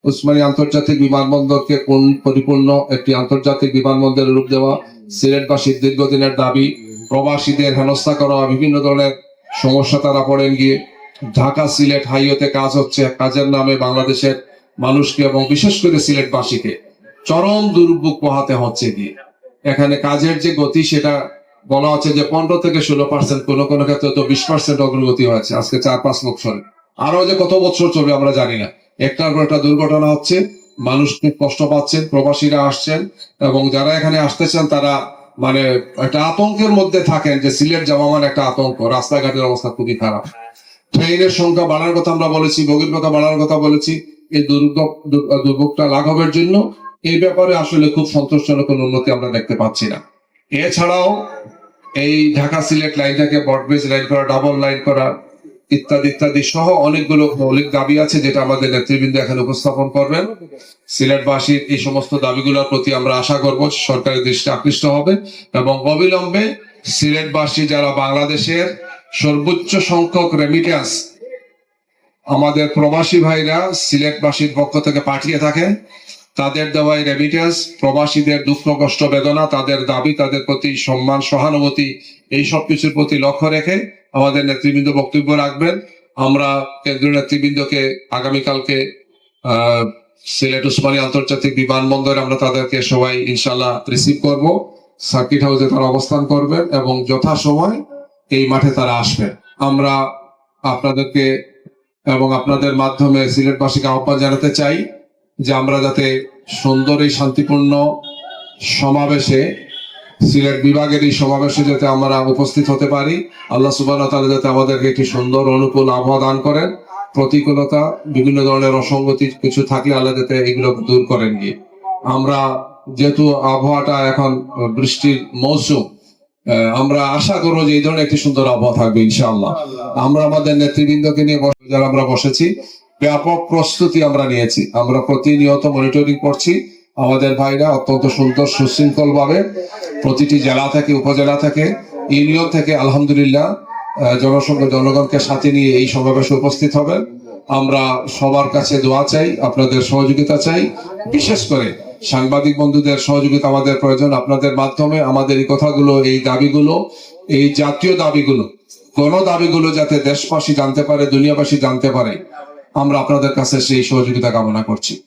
উসমানী আন্তর্জাতিক বিমানবন্দরকে পরিপূর্ণ একটি আন্তর্জাতিক বিমানবন্দরের রূপ দেওয়া, সিলেটবাসীর দীর্ঘদিনের দাবি, প্রবাসীদের হেনস্থা করা, বিভিন্ন ধরনের সমস্যা তারা পড়েন গিয়ে। ঢাকা সিলেট হাইওয়েতে কাজ হচ্ছে, কাজের নামে বাংলাদেশের মানুষকে এবং বিশেষ করে সিলেটবাসীকে চরম দুর্ভোগ পোহাতে হচ্ছে গিয়ে। এখানে কাজের যে গতি সেটা বলা হচ্ছে যে 15 থেকে 16%, কোনো কোনো ক্ষেত্রে তো 20% অগ্রগতি হয়েছে আজকে 4-5 বছরে। আরো যে কত বছর চলবে আমরা জানি না। একটার পর একটা দুর্ঘটনা হচ্ছে, মানুষ খুব কষ্ট পাচ্ছেন, প্রবাসীরা আসছেন এবং যারা এখানে আসতেছেন তারা মানে একটা আতঙ্কের মধ্যে থাকেন যে সিলেট যাওয়া মানে একটা আতঙ্ক, রাস্তাঘাটের অবস্থা খুবই খারাপ। ট্রেনের সংখ্যা বাড়ার কথা আমরা বলেছি, বগির কথা বাড়ার কথা বলেছি। এই দুর্ভোগটা লাঘবের জন্য এই ব্যাপারে আসলে খুব সন্তোষজনক কোনো উন্নতি আমরা দেখতে পাচ্ছি না। এছাড়াও এই ঢাকা সিলেট লাইনটাকে ব্রডগেজ লাইন করা, ডাবল লাইন করা ইত্যাদি ইত্যাদি সহ অনেকগুলো মৌলিক দাবি আছে যেটা আমাদের নেতৃবৃন্দ এখানে উপস্থাপন করবেন। সিলেটবাসীর এই সমস্ত দাবিগুলোর প্রতি আমরা আশা করব সরকারের দৃষ্টি আকৃষ্ট হবে এবং অবিলম্বে সিলেটবাসী যারা বাংলাদেশের সর্বোচ্চ সংখ্যক রেমিটেন্স আমাদের প্রবাসী ভাইরা সিলেটবাসীর পক্ষ থেকে পাঠিয়ে থাকেন, তাদের দেওয়া রেমিটেন্স প্রবাসীদের দুঃখ কষ্ট বেদনা, তাদের দাবি, তাদের প্রতি সম্মান সহানুভূতি এই সব কিছুর প্রতি লক্ষ্য রেখে আমাদের নেতৃবৃন্দ বক্তব্য রাখবেন। আমরা কেন্দ্রীয় নেতৃবৃন্দকে আগামীকালকে সিলেট উসমানী আন্তর্জাতিক বিমানবন্দরে আমরা তাদেরকে সবাই ইনশাল্লাহ রিসিভ করব। সার্কিট হাউসে তারা অবস্থান করবেন এবং যথাসময় এই মাঠে তারা আসবেন। আমরা আপনাদেরকে এবং আপনাদের মাধ্যমে সিলেটবাসীকে আহ্বান জানাতে চাই যে আমরা যাতে সুন্দর এই শান্তিপূর্ণ সমাবেশে, সিলেট বিভাগের এই সমাবেশে যাতে আমরা উপস্থিত হতে পারি। আল্লাহ সুবহানাহু ওয়া তাআলা যাতে আমাদেরকে একটি সুন্দর অনুকূল আবহাওয়া দান করেন। প্রতিকূলতা, বিভিন্ন ধরনের অসঙ্গতি কিছু থাকলে আল্লাহ যাতে এগুলো দূর করেন গিয়ে। আমরা যেহেতু আবহাওয়াটা এখন বৃষ্টির মৌসুম, আমরা আশা করবো যে এই ধরনের একটি সুন্দর আবহাওয়া থাকবে ইনশাআল্লাহ। আমরা আমাদের নেতৃবৃন্দকে নিয়ে যারা আমরা বসেছি, ব্যাপক প্রস্তুতি আমরা নিয়েছি। আমরা প্রতিনিয়ত মনিটরিং করছি। আমাদের ভাইরা অত্যন্ত সুন্দর সুশৃঙ্খল ভাবে প্রতিটি জেলা থেকে, উপজেলা থেকে, ইউনিয়ন থেকে আলহামদুলিল্লাহ জনগণকে সাথে নিয়ে এই সমাবেশে উপস্থিত হবেন। আমরা সবার কাছে দোয়া চাই, আপনাদের সহযোগিতা চাই। বিশেষ করে সাংবাদিক বন্ধুদের সহযোগিতা আমাদের প্রয়োজন। আপনাদের মাধ্যমে আমাদের এই কথাগুলো, এই দাবিগুলো, এই জাতীয় দাবিগুলো, গণ দাবিগুলো যাতে দেশবাসী জানতে পারে, দুনিয়াবাসী জানতে পারে, আমরা আপনাদের কাছে সেই সহযোগিতা কামনা করছি।